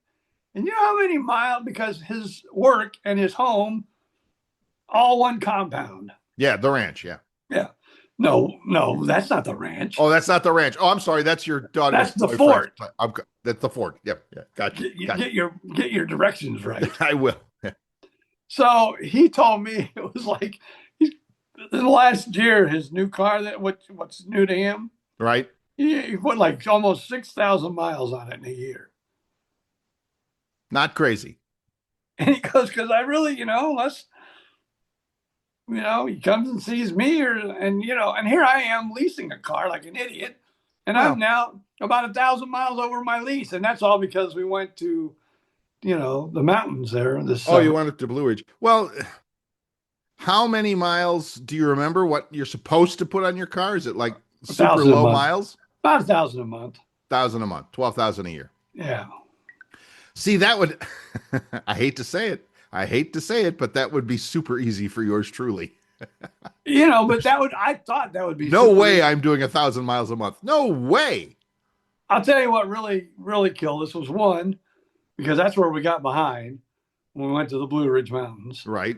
And you know how many miles, because his work and his home, all one compound. Yeah, the ranch, yeah. Yeah. No, that's not the ranch. Oh, that's not the ranch. Oh, I'm sorry. That's your daughter's That's the fort. That's the fort. Yep. Yeah. Gotcha. Get your directions right. I will. So he told me it was like the last year, his new car, what's new to him. Right. He put like almost 6,000 miles on it in a year. Not crazy. And he goes, because I really, he comes and sees me and here I am leasing a car like an idiot. And I'm now about 1,000 miles over my lease. And that's all because we went to, the mountains there this summer. Oh, you went to Blue Ridge. Well, how many miles do you remember what you're supposed to put on your car? Is it like super low miles? About 1,000 a month. 1,000 a month, 12,000 a year. Yeah. See, that would, I hate to say it, but that would be super easy for yours truly. But I thought that would be no way easy. I'm doing 1,000 miles a month. No way. I'll tell you what really, really killed us was one, because that's where we got behind when we went to the Blue Ridge Mountains. Right.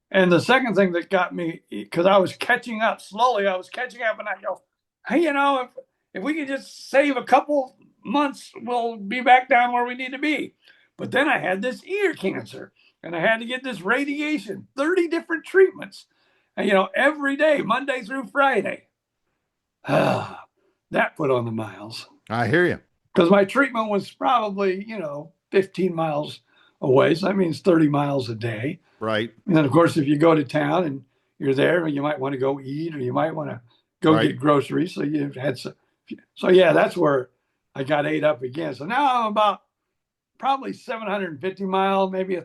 And the second thing that got me, because I was catching up slowly, and I go, hey, if we could just save a couple months, we'll be back down where we need to be. But then I had this ear cancer and I had to get this radiation, 30 different treatments, and, every day, Monday through Friday. That put on the miles. I hear you. Because my treatment was probably, 15 miles away. So that means 30 miles a day. Right. And then, of course, if you go to town and you're there, you might want to go eat or you might want to go get groceries. So you had some. So, yeah, that's where I got ate up again. So now I'm about probably 750 miles, maybe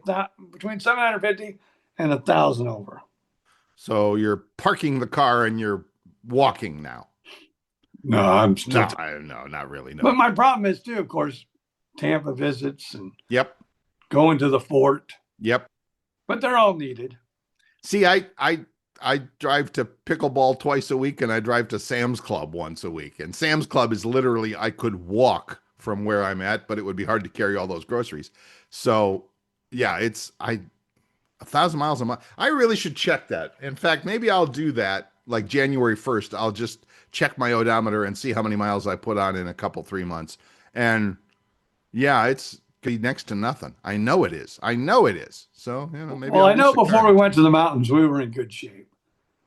between 750 and 1,000 over. So you're parking the car and you're walking now. No, I'm still. No, not really. No. But my problem is, too, of course, Tampa visits and going to the fort. Yep. But they're all needed. See, I I drive to pickleball twice a week, and I drive to Sam's Club once a week. And Sam's Club is literally, I could walk from where I'm at, but it would be hard to carry all those groceries. So yeah, 1,000 miles a month. I really should check that. In fact, maybe I'll do that like January 1st. I'll just check my odometer and see how many miles I put on in a couple, 3 months. And yeah, it's gonna be next to nothing. I know it is. I know it is. So, maybe Well, I'll I know lease a before car. we went to the mountains, we were in good shape.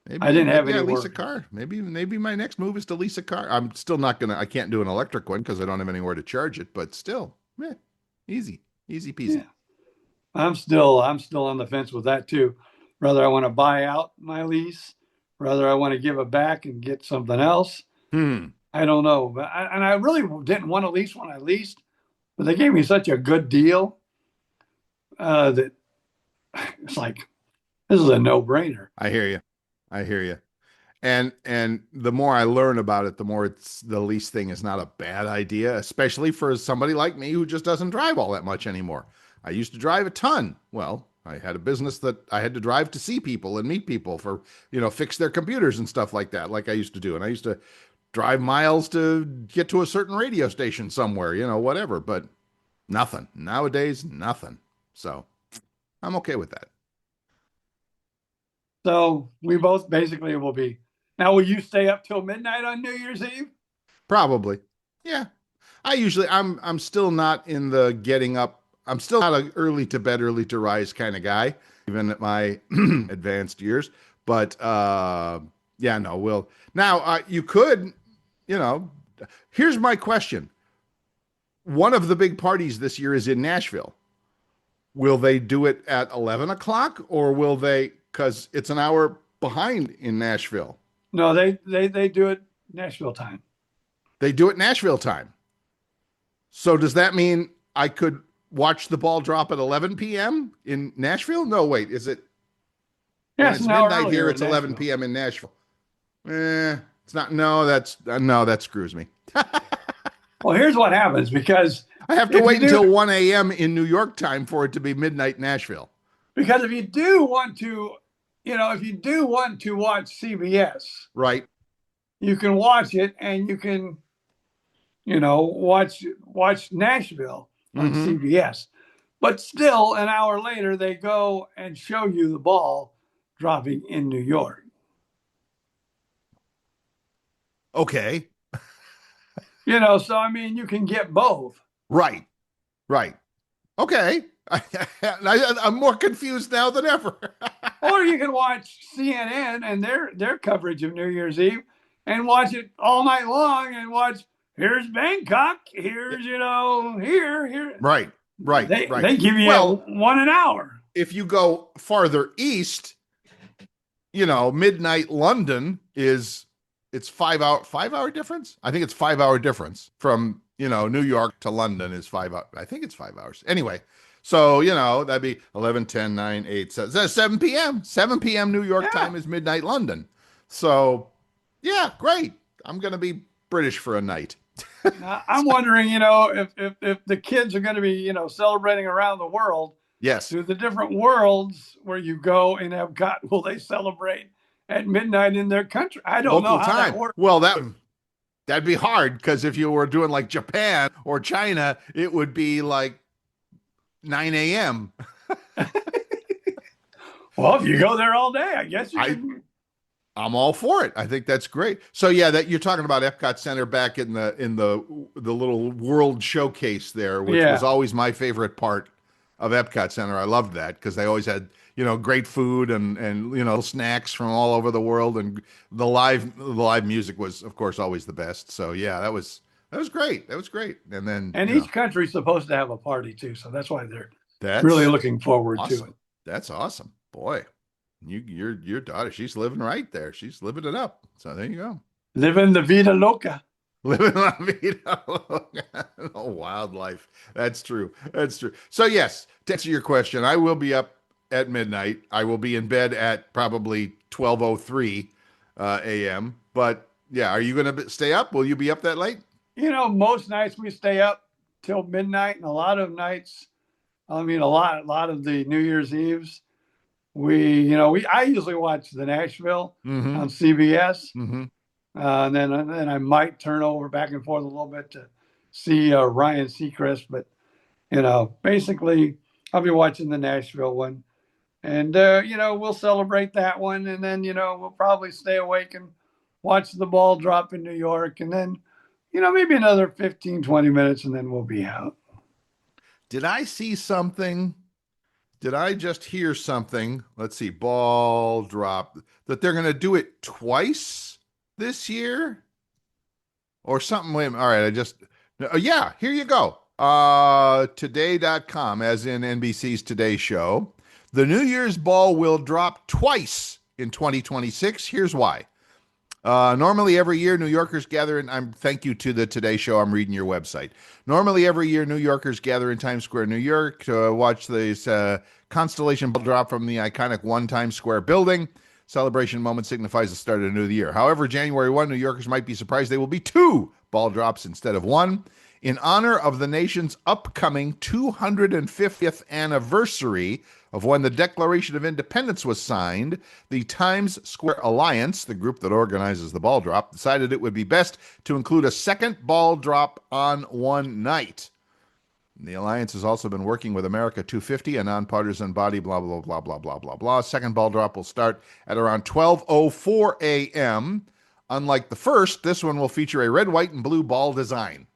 Maybe I didn't have any lease a worries. car. Maybe my next move is to lease a car. I'm still not gonna. I can't do an electric one because I don't have anywhere to charge it. But still, easy peasy. Yeah. I'm still on the fence with that too. Whether I want to buy out my lease, whether I want to give it back and get something else. I don't know. But I really didn't want to lease when I leased, but they gave me such a good deal that it's like, this is a no-brainer. I hear you. And the more I learn about it, the more the lease thing is not a bad idea, especially for somebody like me who just doesn't drive all that much anymore. I used to drive a ton. Well, I had a business that I had to drive to see people and meet people for, fix their computers and stuff like that, like I used to do. And I used to drive miles to get to a certain radio station somewhere, whatever, but nothing. Nowadays, nothing. So I'm okay with that. So we both basically will be. Now, will you stay up till midnight on New Year's Eve? Probably. Yeah. I'm still not in the getting up. I'm still not an early to bed, early to rise kind of guy, even at my advanced years. But yeah, no, you could, here's my question. One of the big parties this year is in Nashville. Will they do it at 11 o'clock or will they, because it's an hour behind in Nashville? No, they do it Nashville time. They do it Nashville time. So does that mean I could watch the ball drop at 11 p.m. in Nashville? No, wait, is it? Yeah, it's midnight here. It's 11 p.m. in Nashville. It's not. No, that screws me. Well, here's what happens, because I have to wait until 1 a.m. in New York time for it to be midnight Nashville. Because if you do want to, watch CBS, right, you can watch it, and you can, watch Nashville on CBS. But still, an hour later, they go and show you the ball dropping in New York. Okay. So I mean, you can get both. Right. Okay. I'm more confused now than ever. Or you can watch CNN and their coverage of New Year's Eve and watch it all night long and watch, here's Bangkok, here's, here. Right. They give you one an hour. If you go farther east, midnight London it's 5 hour difference. I think it's 5 hour difference from, New York to London is 5 hours. I think it's 5 hours. Anyway, so, that'd be 11, 10, 9, 8, 7 p.m. 7 p.m. New York time is midnight London. So, yeah, great. I'm going to be British for a night. Now, I'm wondering, if the kids are going to be, celebrating around the world. Yes. To the different worlds where you go in Epcot, will they celebrate at midnight in their country? I don't know how that works. Well, that'd be hard, because if you were doing like Japan or China, it would be like 9 a.m. Well, if you go there all day, I guess you can. I'm all for it. I think that's great. So yeah, that you're talking about Epcot Center back in the little world showcase there, which was always my favorite part of Epcot Center. I loved that because they always had, great food and snacks from all over the world, and the live music was, of course, always the best. So yeah, that was great. That was great. And then each country's supposed to have a party too, so that's why they're really looking forward to it. That's awesome, boy. Your daughter, she's living right there. She's living it up. So there you go. Living the vida loca. Living la vida loca. Oh, wildlife. That's true. So yes, to answer your question, I will be up at midnight. I will be in bed at probably 12:03 a.m. But yeah, are you going to stay up? Will you be up that late? Most nights we stay up till midnight, and a lot of nights, a lot of the New Year's Eves, I usually watch the Nashville Mm-hmm. on CBS, Mm-hmm. and then I might turn over back and forth a little bit to see Ryan Seacrest, but basically I'll be watching the Nashville one, and we'll celebrate that one, and then we'll probably stay awake and watch the ball drop in New York, and then maybe another 15-20 minutes, and then we'll be out. Did I see something? Did I just hear something? Let's see, ball drop, that they're going to do it twice this year or something. Wait, all right, yeah, here you go. Today.com, as in NBC's Today Show. The New Year's ball will drop twice in 2026. Here's why. Normally every year, New Yorkers gather in. Thank you to the Today Show. I'm reading your website. Normally every year, New Yorkers gather in Times Square, New York, to watch this constellation ball drop from the iconic One Times Square building. Celebration moment signifies the start of the new year. However, January 1, New Yorkers might be surprised there will be two ball drops instead of one. In honor of the nation's upcoming 250th anniversary of when the Declaration of Independence was signed, the Times Square Alliance, the group that organizes the ball drop, decided it would be best to include a second ball drop on one night. The Alliance has also been working with America 250, a nonpartisan body, blah, blah, blah, blah, blah, blah, blah. Second ball drop will start at around 12:04 a.m. Unlike the first, this one will feature a red, white, and blue ball design.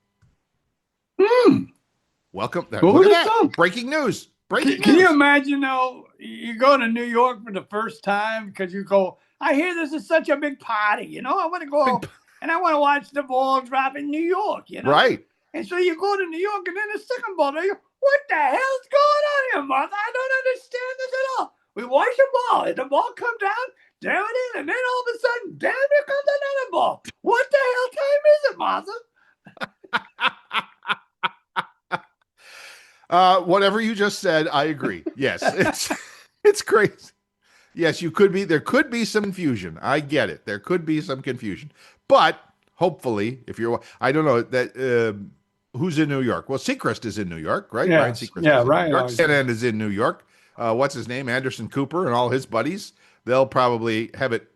Welcome. Look at that. Breaking news. Can you imagine, though, you go to New York for the first time because you go, I hear this is such a big party, I want to go and I want to watch the ball drop in New York, Right. And so you go to New York and then the second ball, you go, what the hell's going on here, Martha? I don't understand this at all. We watch the ball, and the ball comes down, damn it in, and then all of a sudden, damn, here comes another ball. What the hell time is it, Martha? Whatever you just said, I agree. Yes, it's crazy. Yes, there could be some confusion. I get it. There could be some confusion. But hopefully, I don't know that who's in New York? Well, Seacrest is in New York, right? Yes. Ryan Seacrest Yeah, is in Ryan. New York. CNN is in New York. What's his name? Anderson Cooper and all his buddies. They'll probably have it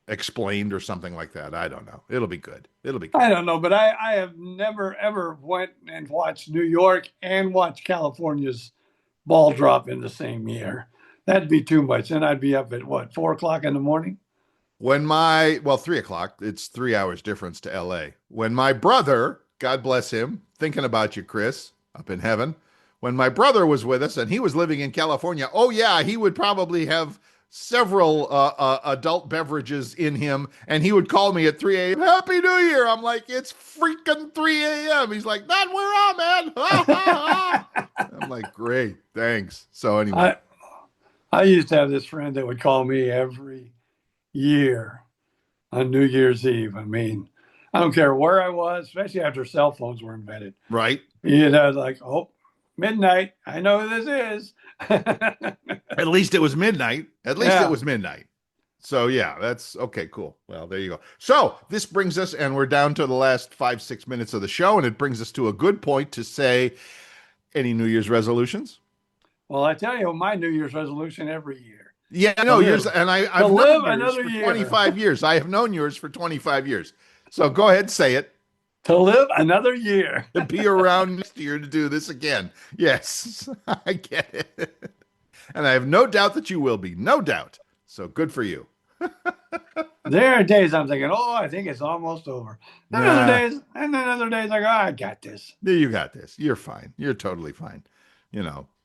explained or something like that. I don't know. It'll be good. I don't know, but I have never ever went and watched New York and watched California's ball drop in the same year. That'd be too much. Then I'd be up at 4:00 in the morning. 3:00. It's 3 hours difference to LA. When my brother, God bless him, thinking about you, Chris, up in heaven. When my brother was with us and he was living in California, oh yeah, he would probably have several adult beverages in him, and he would call me at 3 a.m. Happy New Year. I'm like, it's freaking 3 a.m. He's like, not where I'm at. I'm like, great, thanks. So anyway, I used to have this friend that would call me every year on New Year's Eve. I mean, I don't care where I was, especially after cell phones were invented. Right. Like, oh, midnight. I know who this is. At least it was midnight. It was midnight. So yeah, that's okay. Cool. Well, there you go. So this brings us, and we're down to the last 5-6 minutes of the show, and it brings us to a good point to say, any New Year's resolutions? Well, I tell you, my New Year's resolution every year. Yeah, I know yours, and I've known yours for 25 years. I have known yours for 25 years. So go ahead, say it. To live another year. To be around next year to do this again. Yes, I get it. And I have no doubt that you will be. No doubt. So good for you. There are days I'm thinking, I think it's almost over. And then other days I go, I got this. You got this. You're fine. You're totally fine.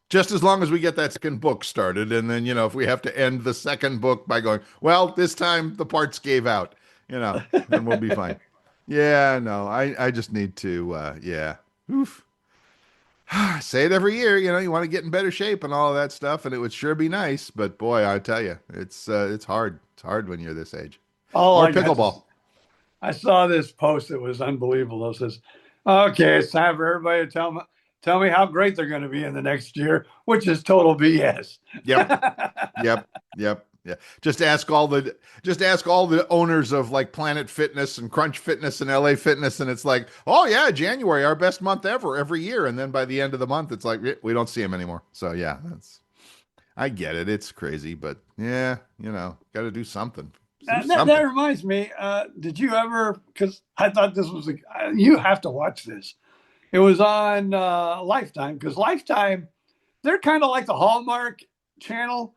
Just as long as we get that second book started. And then, if we have to end the second book by going, well, this time the parts gave out, then we'll be fine. Yeah, no, I just need to, yeah. Oof. Say it every year, you want to get in better shape and all of that stuff, and it would sure be nice. But boy, I tell you, it's hard. It's hard when you're this age. Or pickleball. I saw this post that was unbelievable. It says, okay, it's time for everybody to tell me how great they're going to be in the next year, which is total BS. Yep. Yeah. Just ask all the owners of like Planet Fitness and Crunch Fitness and LA Fitness, and it's like, oh yeah, January, our best month ever every year, and then by the end of the month, it's like we don't see them anymore. So yeah, that's I get it. It's crazy, but yeah, got to do something. Do That something. reminds me. Did you ever? Because I thought this was you have to watch this. It was on Lifetime because Lifetime, they're kind of like the Hallmark Channel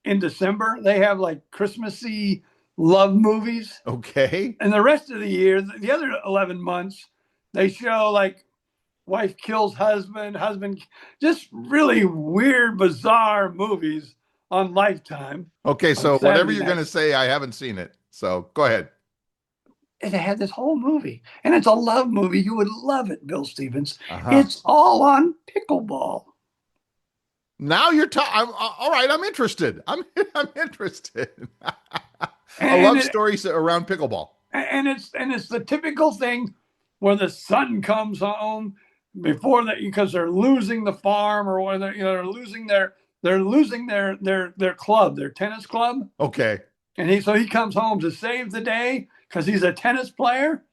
in December. They have like Christmassy love movies. Okay. And the rest of the year, the other 11 months, they show like wife kills husband, husband, just really weird, bizarre movies on Lifetime Okay. on So whatever Saturday you're going to night. say, I haven't seen it. So go ahead. And they had this whole movie, and it's a love movie. You would love it, Bill Stevens. Uh-huh. It's all on pickleball. Now you're talking. All right. I'm interested. I'm interested. A And love it, story around pickleball. and it's the typical thing where the son comes home before that because they're losing the farm or whether they're losing their club, their tennis club, Okay. and he comes home to save the day because he's a tennis player,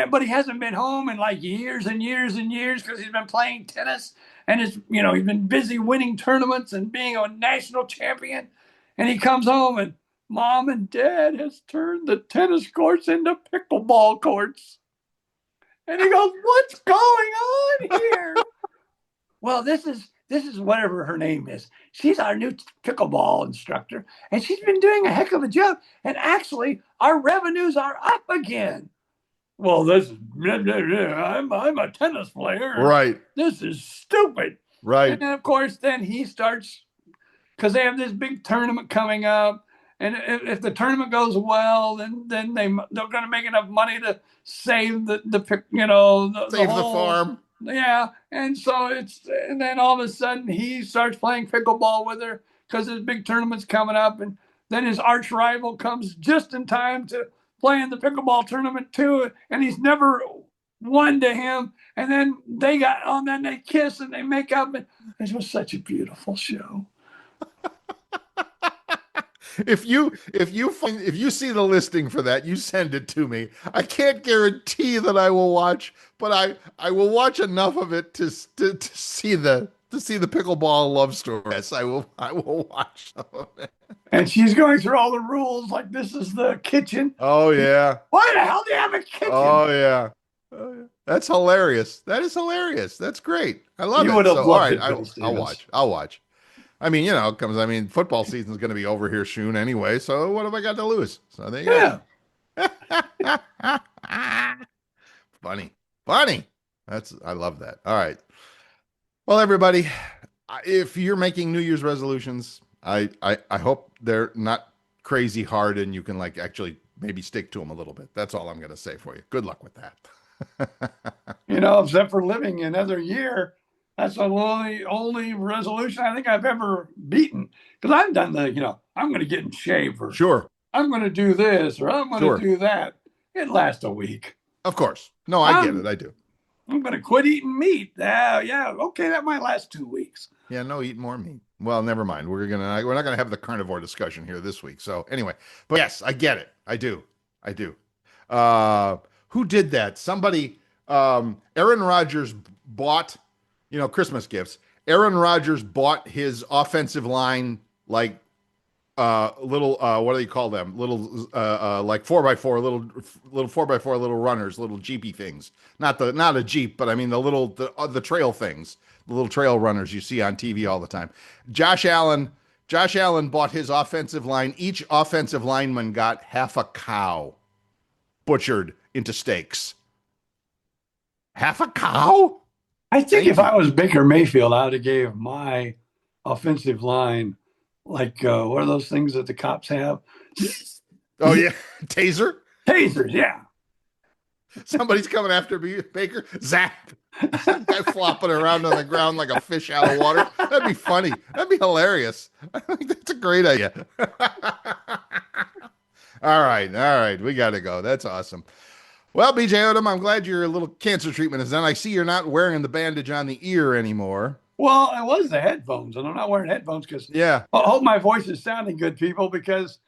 but he hasn't been home in like years and years and years because he's been playing tennis and he's been busy winning tournaments and being a national champion, and he comes home and mom and dad has turned the tennis courts into pickleball courts. And he goes, "What's going on here?" Well, this is whatever her name is. She's our new pickleball instructor, and she's been doing a heck of a job. And actually, our revenues are up again. Well, this is I'm a tennis player. Right. This is stupid. And Right. then, of course, then he starts because they have this big tournament coming up. And if the tournament goes well, then they're going to make enough money to save the Save the whole. farm. Yeah. And then all of a sudden he starts playing pickleball with her because his big tournament's coming up, and then his arch rival comes just in time to play in the pickleball tournament too, and he's never won to him. And then then they kiss and they make up, and it was such a beautiful show. If you see the listing for that, you send it to me. I can't guarantee that I will watch, but I will watch enough of it to see the pickleball love story. Yes, I will watch some of it. And she's going through all the rules like this is the kitchen. Oh yeah. Why the hell do you have a kitchen? Oh yeah. Oh, yeah. That's hilarious. That is hilarious. That's great. I love You it. would have So all loved right, it, Bill I'll Stevens. watch. I'll watch. I mean, football season's going to be over here soon anyway. So what have I got to lose? So there you Yeah. go. Funny, funny. I love that. All right. Well, everybody, if you're making New Year's resolutions, I hope they're not crazy hard and you can like actually maybe stick to them a little bit. That's all I'm going to say for you. Good luck with that. Except for living another year. That's the only resolution I think I've ever beaten. Because I've done I'm going to get in shape, or Sure. I'm going to do this, or I'm going to Sure. do that. It lasts a week. Of course. No, I get it. I do. I'm going to quit eating meat. Yeah. Okay, that might last 2 weeks. Yeah, no, eat more meat. Well, never mind. We're not gonna have the carnivore discussion here this week. So anyway, but yes, I get it. I do. Who did that? Somebody. Aaron Rodgers bought, Christmas gifts. Aaron Rodgers bought his offensive line like little what do you call them? Little like 4x4, little 4x4 little runners, little jeepy things. Not a jeep, but I mean the trail things, the little trail runners you see on TV all the time. Josh Allen bought his offensive line. Each offensive lineman got half a cow butchered into steaks. Half a cow? I think if I was Baker Mayfield, I would have gave my offensive line like what are those things that the cops have? Oh yeah, taser. Tasers, yeah. Somebody's coming after Baker. Zap. Guy flopping around on the ground like a fish out of water. That'd be funny. That'd be hilarious. I think that's a great idea. All right. We got to go. That's awesome. Well, BJ Odom, I'm glad your little cancer treatment is done. I see you're not wearing the bandage on the ear anymore. Well, it was the headphones, and I'm not wearing headphones because Yeah. I hope my voice is sounding good, people, because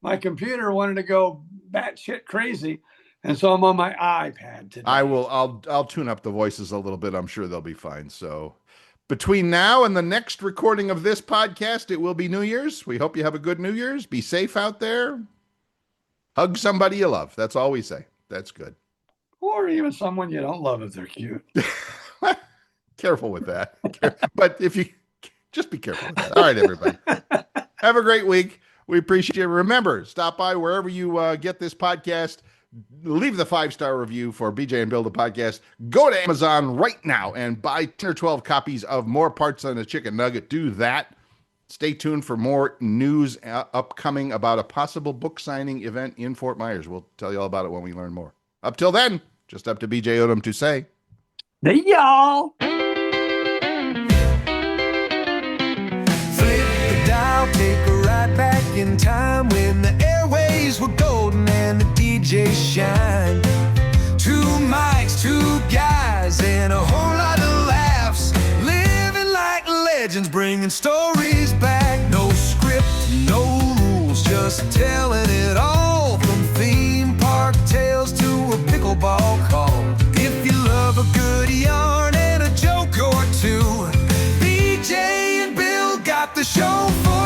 my computer wanted to go batshit crazy, and so I'm on my iPad today. I'll tune up the voices a little bit. I'm sure they'll be fine. So, Between now and the next recording of this podcast, it will be New Year's. We hope you have a good New Year's. Be safe out there. Hug somebody you love. That's all we say. That's good. Or even someone you don't love if they're cute. Careful with that. But if you just be careful with that. All right, everybody. Have a great week. We appreciate you. Remember, stop by wherever you get this podcast. Leave the 5-star review for BJ and Bill, the podcast. Go to Amazon right now and buy 10 or 12 copies of More Parts Than a Chicken Nugget. Do that. Stay tuned for more news upcoming about a possible book signing event in Fort Myers. We'll tell you all about it when we learn more. Up till then, just up to BJ Odom to say, Hey, y'all. Take a ride back in time when the airways were golden and the DJ shined. 2 mics, 2 guys, and a whole lot of laughs. Living like legends, bringing stories back. No script, no rules, just telling it all. From theme park tales to a pickleball call. If you love a good yarn and a joke or two, BJ and Bill got the show for